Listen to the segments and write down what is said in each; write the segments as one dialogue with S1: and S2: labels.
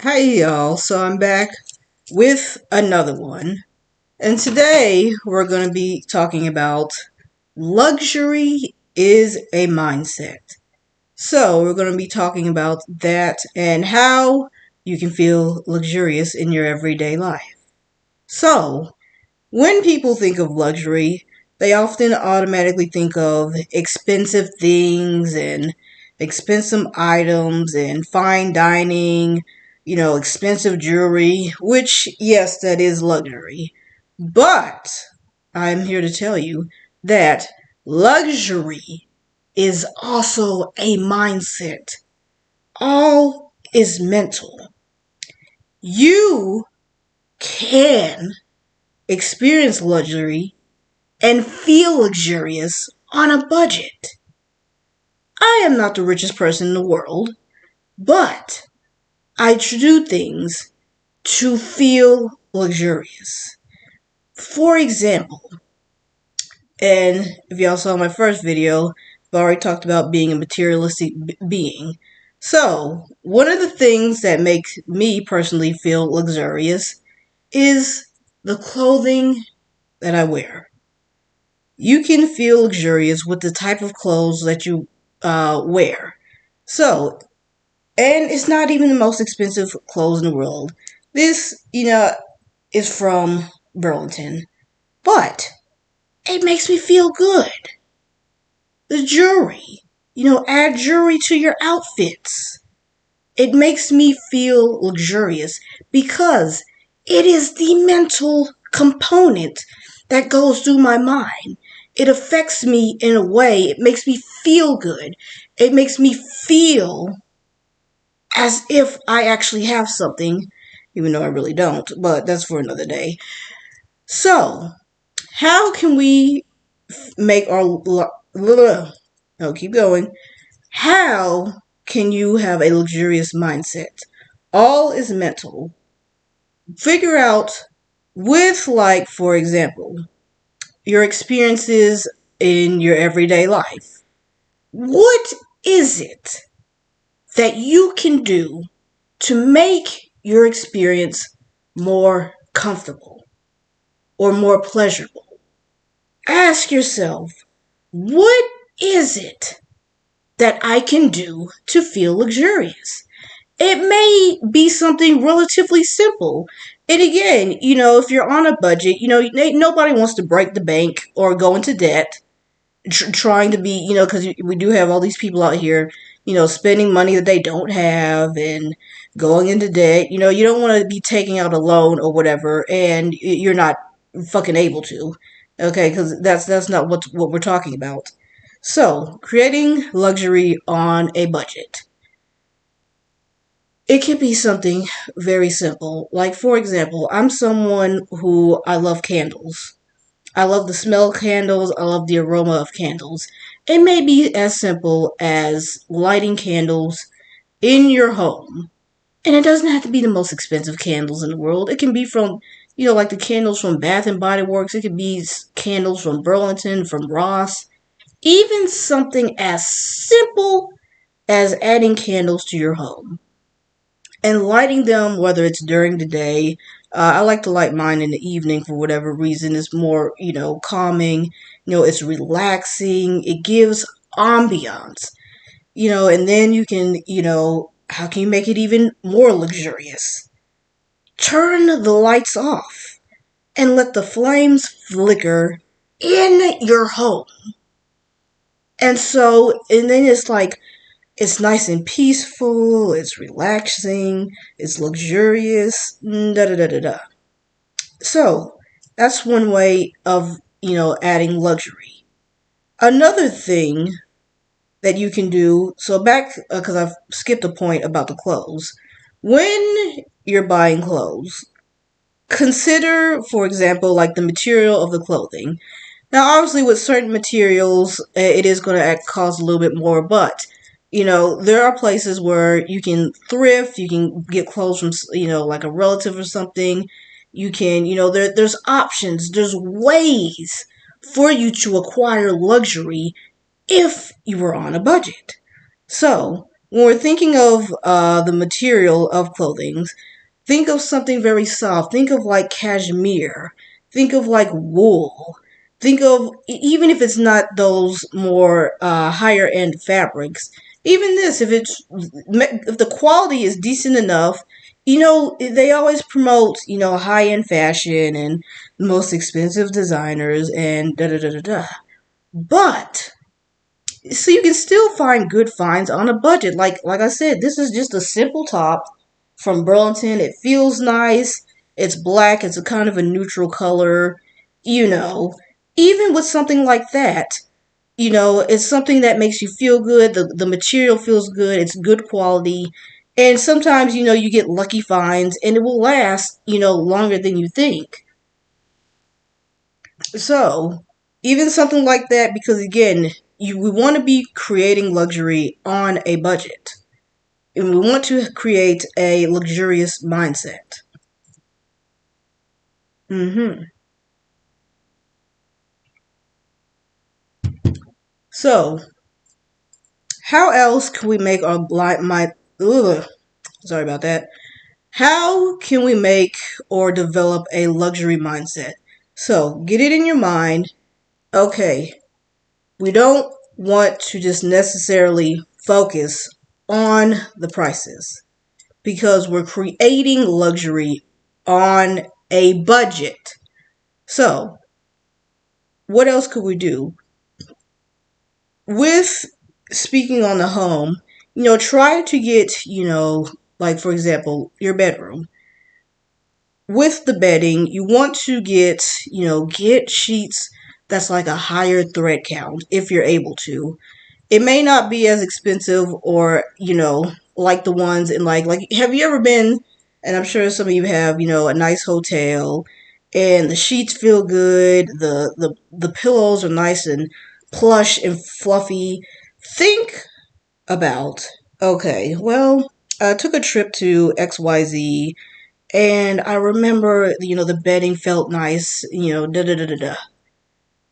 S1: Hey y'all, so I'm back with another one. And today we're going to be talking about luxury is a mindset. So we're going to be talking about that and how you can feel luxurious in your everyday life. So, when people think of luxury, they often automatically think of expensive things and expensive items and fine dining, expensive jewelry, which, yes, that is luxury. But I'm here to tell you that luxury is also a mindset. All is mental. You can experience luxury and feel luxurious on a budget. I am not the richest person in the world, but I do things to feel luxurious. For example, and if y'all saw my first video, I've already talked about being a materialistic being. So, one of the things that makes me personally feel luxurious is the clothing that I wear. You can feel luxurious with the type of clothes that you wear. So, and it's not even the most expensive clothes in the world. This, is from Burlington, but it makes me feel good. The jewelry, add jewelry to your outfits. It makes me feel luxurious because it is the mental component that goes through my mind. It affects me in a way, it makes me feel good. It makes me feel as if I actually have something, even though I really don't, but that's for another day. So, how can we make our no, keep going. How can you have a luxurious mindset? All is mental. Figure out with, like, for example, your experiences in your everyday life. What is it that you can do to make your experience more comfortable or more pleasurable? Ask yourself, what is it that I can do to feel luxurious? It may be something relatively simple. And again, if you're on a budget, nobody wants to break the bank or go into debt trying to be, because we do have all these people out here, spending money that they don't have and going into debt. You don't want to be taking out a loan or whatever, and you're not fucking able to. Okay, because that's not what we're talking about. So, creating luxury on a budget. It can be something very simple. Like, for example, I'm someone who I love candles. I love the smell of candles. I love the aroma of candles. It may be as simple as lighting candles in your home. And it doesn't have to be the most expensive candles in the world. It can be from, like the candles from Bath and Body Works. It could be candles from Burlington, from Ross. Even something as simple as adding candles to your home and lighting them, whether it's during the day. I like to light mine in the evening for whatever reason. It's more, calming. It's relaxing. It gives ambiance. And then you can, how can you make it even more luxurious? Turn the lights off and let the flames flicker in your home. And then it's like, it's nice and peaceful, it's relaxing, it's luxurious, da da da da da. So, that's one way of, adding luxury. Another thing that you can do, so back, because I've skipped a point about the clothes. When you're buying clothes, consider, for example, like the material of the clothing. Now, obviously, with certain materials, it is going to cost a little bit more, but there are places where you can thrift, you can get clothes from, like a relative or something. You can, there's options, there's ways for you to acquire luxury if you were on a budget. So, when we're thinking of the material of clothing, think of something very soft. Think of like cashmere. Think of like wool. Think of, even if it's not those more higher end fabrics, even this, if the quality is decent enough, they always promote, high end fashion and the most expensive designers and da da da da da. But so you can still find good finds on a budget. Like I said, this is just a simple top from Burlington. It feels nice. It's black. It's a kind of a neutral color. You know, even with something like that, it's something that makes you feel good. The material feels good. It's good quality. And sometimes, you get lucky finds and it will last, longer than you think. So, even something like that, because again, we want to be creating luxury on a budget. And we want to create a luxurious mindset. hmm So, how else can we make our blind mind? Ugh, sorry about that. How can we make or develop a luxury mindset? So, get it in your mind. Okay, we don't want to just necessarily focus on the prices because we're creating luxury on a budget. So, what else could we do? With speaking on the home, try to get, like for example, your bedroom. With the bedding, you want to get sheets that's like a higher thread count if you're able to. It may not be as expensive or, like the ones in like have you ever been, and I'm sure some of you have, a nice hotel and the sheets feel good, the pillows are nice and plush and fluffy. Think about, okay, well, I took a trip to XYZ and I remember, the bedding felt nice, da da da da da.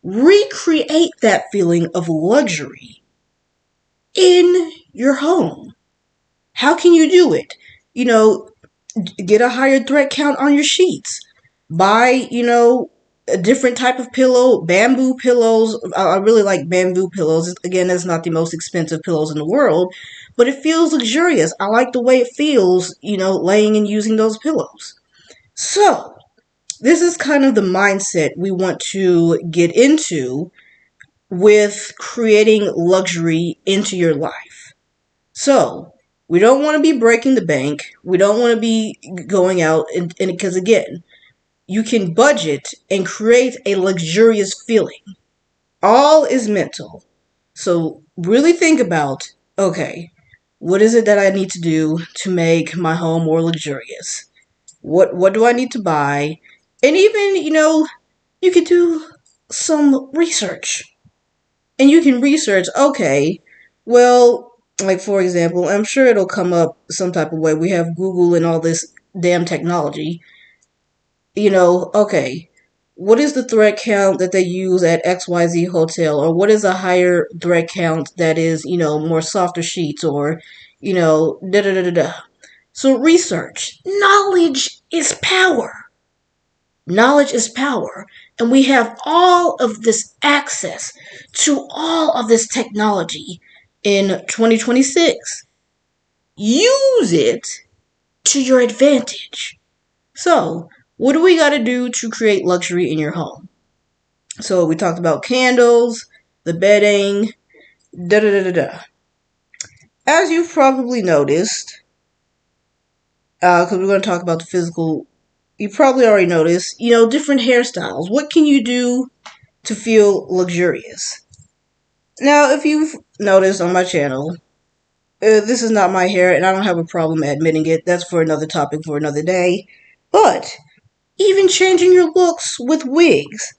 S1: Recreate that feeling of luxury in your home. How can you do it? You know, get a higher thread count on your sheets. Buy, a different type of pillow, bamboo pillows. I really like bamboo pillows. Again, that's not the most expensive pillows in the world, but it feels luxurious. I like the way it feels, laying and using those pillows. So, this is kind of the mindset we want to get into with creating luxury into your life. So, we don't want to be breaking the bank. We don't want to be going out and because again, you can budget and create a luxurious feeling. All is mental. So, really think about, okay, what is it that I need to do to make my home more luxurious? What do I need to buy? And even, you could do some research. And you can research, okay, well, like for example, I'm sure it'll come up some type of way. We have Google and all this damn technology. Okay, what is the thread count that they use at XYZ hotel? Or what is a higher thread count that is, more softer sheets or, da da da da da. So research. Knowledge is power. Knowledge is power. And we have all of this access to all of this technology in 2026. Use it to your advantage. So, what do we got to do to create luxury in your home? So, we talked about candles, the bedding, da da da da da. As you've probably noticed, because we're going to talk about the physical, you probably already noticed, different hairstyles. What can you do to feel luxurious? Now, if you've noticed on my channel, this is not my hair, and I don't have a problem admitting it. That's for another topic for another day. But even changing your looks with wigs,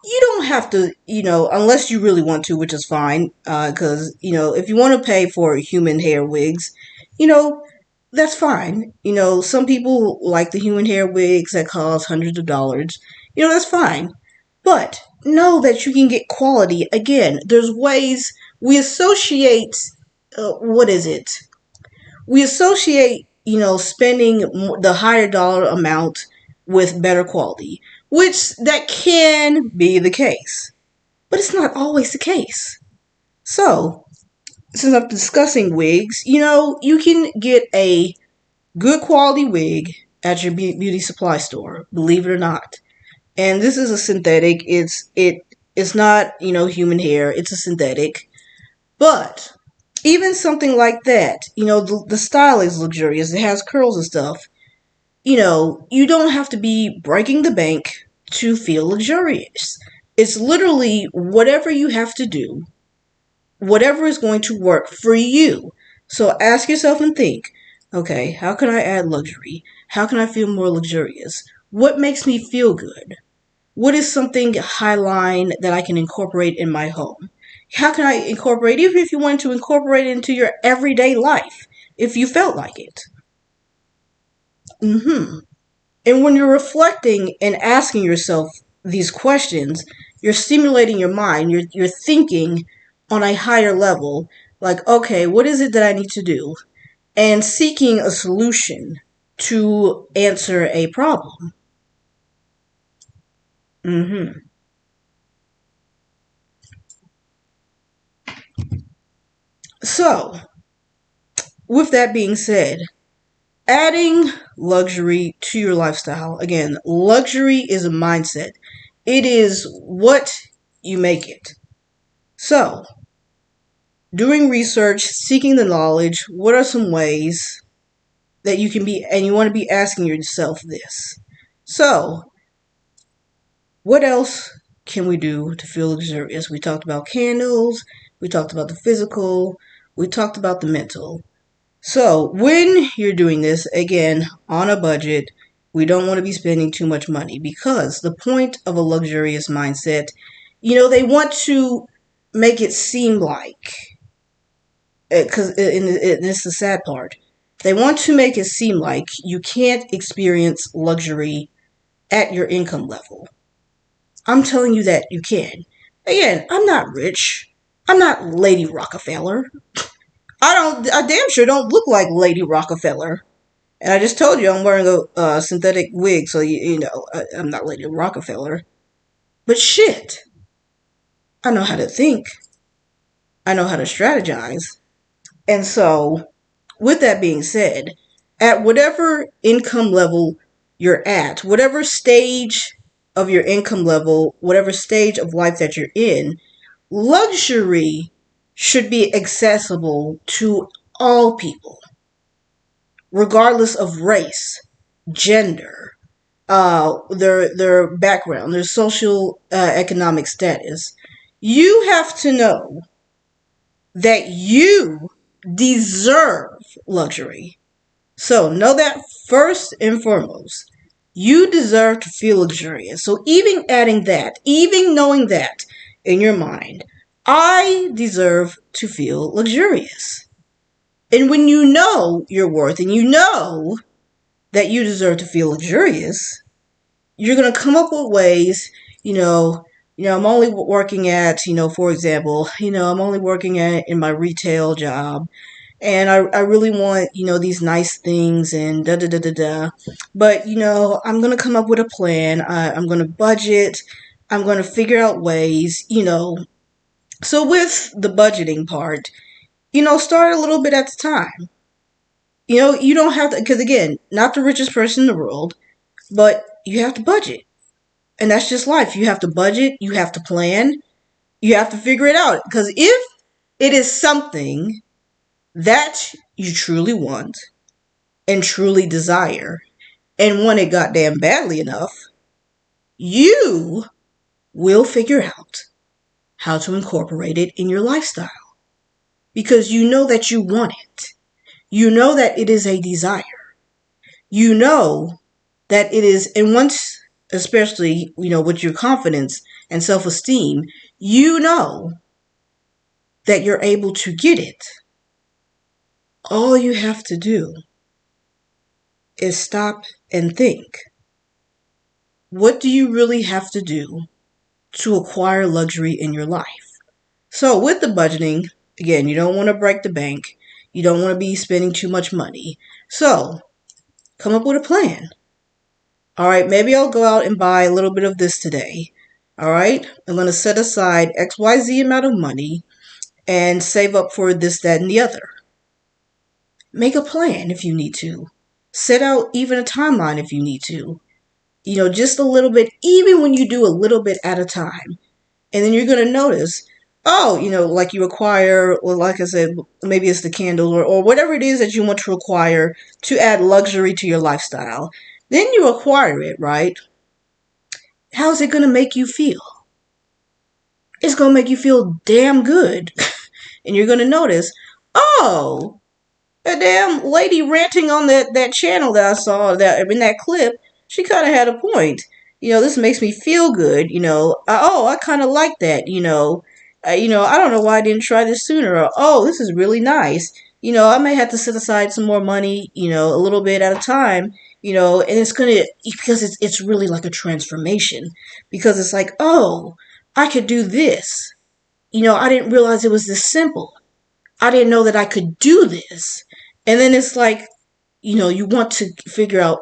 S1: you don't have to, unless you really want to, which is fine. Because if you want to pay for human hair wigs, you know, that's fine. Some people like the human hair wigs that cost hundreds of dollars. That's fine. But know that you can get quality. Again, there's ways we associate, what is it? we associate, spending the higher dollar amount with better quality, which that can be the case, but it's not always the case. So, since I'm discussing wigs, you can get a good quality wig at your beauty supply store, believe it or not. And this is a synthetic. It's not, human hair. It's a synthetic. But even something like that, the style is luxurious. It has curls and stuff. You don't have to be breaking the bank to feel luxurious. It's literally whatever you have to do, whatever is going to work for you. So ask yourself and think, okay, how can I add luxury? How can I feel more luxurious? What makes me feel good? What is something highline that I can incorporate in my home? How can I incorporate, even if you wanted to incorporate it into your everyday life, if you felt like it? And when you're reflecting and asking yourself these questions, you're stimulating your mind. You're thinking on a higher level, like, okay, what is it that I need to do? And seeking a solution to answer a problem. So, with that being said, adding luxury to your lifestyle. Again, luxury is a mindset. It is what you make it. So, doing research, seeking the knowledge, what are some ways that you can be, and you want to be asking yourself this. So, what else can we do to feel luxurious? We talked about candles, we talked about the physical, we talked about the mental. So, when you're doing this, again, on a budget, we don't want to be spending too much money, because the point of a luxurious mindset, they want to make it seem like, because this is the sad part, they want to make it seem like you can't experience luxury at your income level. I'm telling you that you can. Again, I'm not rich. I'm not Lady Rockefeller. I damn sure don't look like Lady Rockefeller. And I just told you I'm wearing a synthetic wig, so I'm not Lady Rockefeller. But shit, I know how to think. I know how to strategize. And so, with that being said, at whatever income level you're at, whatever stage of your income level, whatever stage of life that you're in, luxury should be accessible to all people, regardless of race, gender, their background, their social economic status. You have to know that you deserve luxury. So know that first and foremost, you deserve to feel luxurious. So even adding that, even knowing that in your mind, I deserve to feel luxurious. And when you know your worth and you know that you deserve to feel luxurious, you're going to come up with ways, I'm only working at, for example, I'm only working in my retail job, and I really want, these nice things and da da da da da. But, I'm going to come up with a plan. I'm going to budget. I'm going to figure out ways, So with the budgeting part, start a little bit at a time. You don't have to, because again, not the richest person in the world, but you have to budget. And that's just life. You have to budget, you have to plan, you have to figure it out. Because if it is something that you truly want and truly desire and want it goddamn badly enough, you will figure out how to incorporate it in your lifestyle. Because you know that you want it. You know that it is a desire. You know that it is, and once, especially, with your confidence and self-esteem, you know that you're able to get it. All you have to do is stop and think. What do you really have to do to acquire luxury in your life? So with the budgeting, again, you don't want to break the bank. You don't want to be spending too much money. So, come up with a plan. All right, maybe I'll go out and buy a little bit of this today. All right, I'm going to set aside XYZ amount of money and save up for this, that, and the other. Make a plan if you need to. Set out even a timeline if you need to. Just a little bit, even when you do a little bit at a time. And then you're going to notice, oh, like you require, well, like I said, maybe it's the candle or whatever it is that you want to require to add luxury to your lifestyle. Then you acquire it, right? How's it going to make you feel? It's going to make you feel damn good. And you're going to notice, oh, a damn lady ranting on that channel that I saw that in that clip, she kind of had a point. This makes me feel good. I kind of like that. I don't know why I didn't try this sooner. Or, oh, this is really nice. I may have to set aside some more money. A little bit at a time. And it's because it's really like a transformation. Because it's like, oh, I could do this. I didn't realize it was this simple. I didn't know that I could do this. And then it's like, you want to figure out,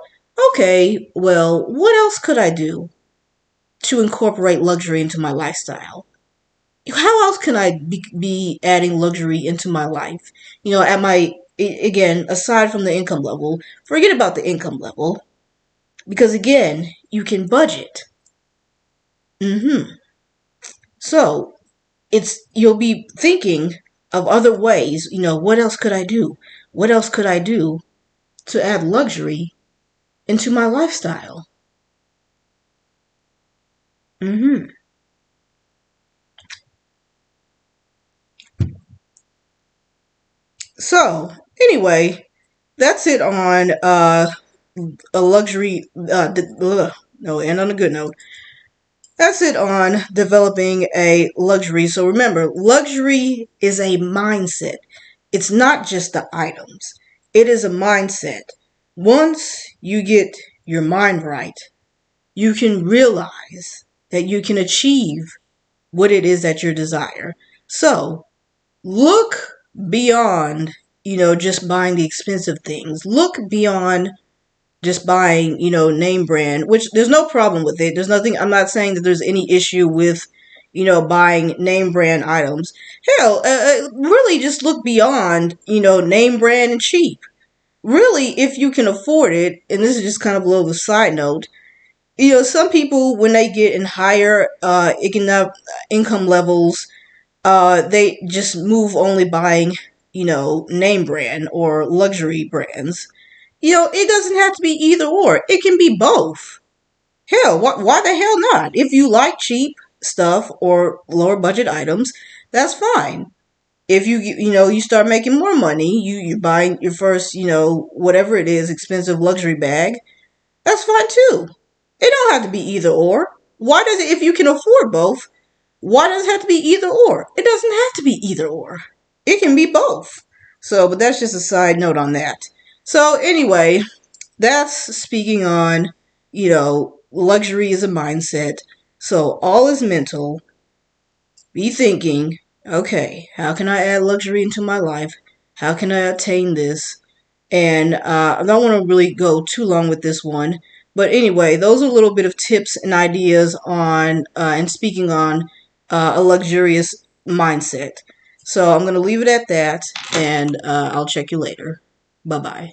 S1: okay, well, what else could I do to incorporate luxury into my lifestyle? How else can I be adding luxury into my life? Again, aside from the income level, forget about the income level. Because again, you can budget. So, you'll be thinking of other ways, what else could I do? What else could I do to add luxury into my lifestyle? So, anyway, that's it on a luxury, no, and on a good note. That's it on developing a luxury. So remember, luxury is a mindset. It's not just the items. It is a mindset. Once you get your mind right, you can realize that you can achieve what it is that you desire. So look beyond, just buying the expensive things. Look beyond just buying, name brand, which there's no problem with it. There's nothing, I'm not saying that there's any issue with, buying name brand items. Hell, really just look beyond, name brand and cheap. Really, if you can afford it, and this is just kind of a little side note, some people, when they get in higher income levels, they just move only buying, name brand or luxury brands. It doesn't have to be either or. It can be both. Hell, why the hell not? If you like cheap stuff or lower budget items, that's fine. If you start making more money, you're buying your first, whatever it is, expensive luxury bag, that's fine too. It don't have to be either or. Why does it, if you can afford both, why does it have to be either or? It doesn't have to be either or. It can be both. So, but that's just a side note on that. So anyway, that's speaking on, luxury is a mindset. So all is mental. Be thinking, okay, how can I add luxury into my life? How can I attain this? And I don't want to really go too long with this one. But anyway, those are a little bit of tips and ideas on and speaking on a luxurious mindset. So I'm going to leave it at that, and I'll check you later. Bye-bye.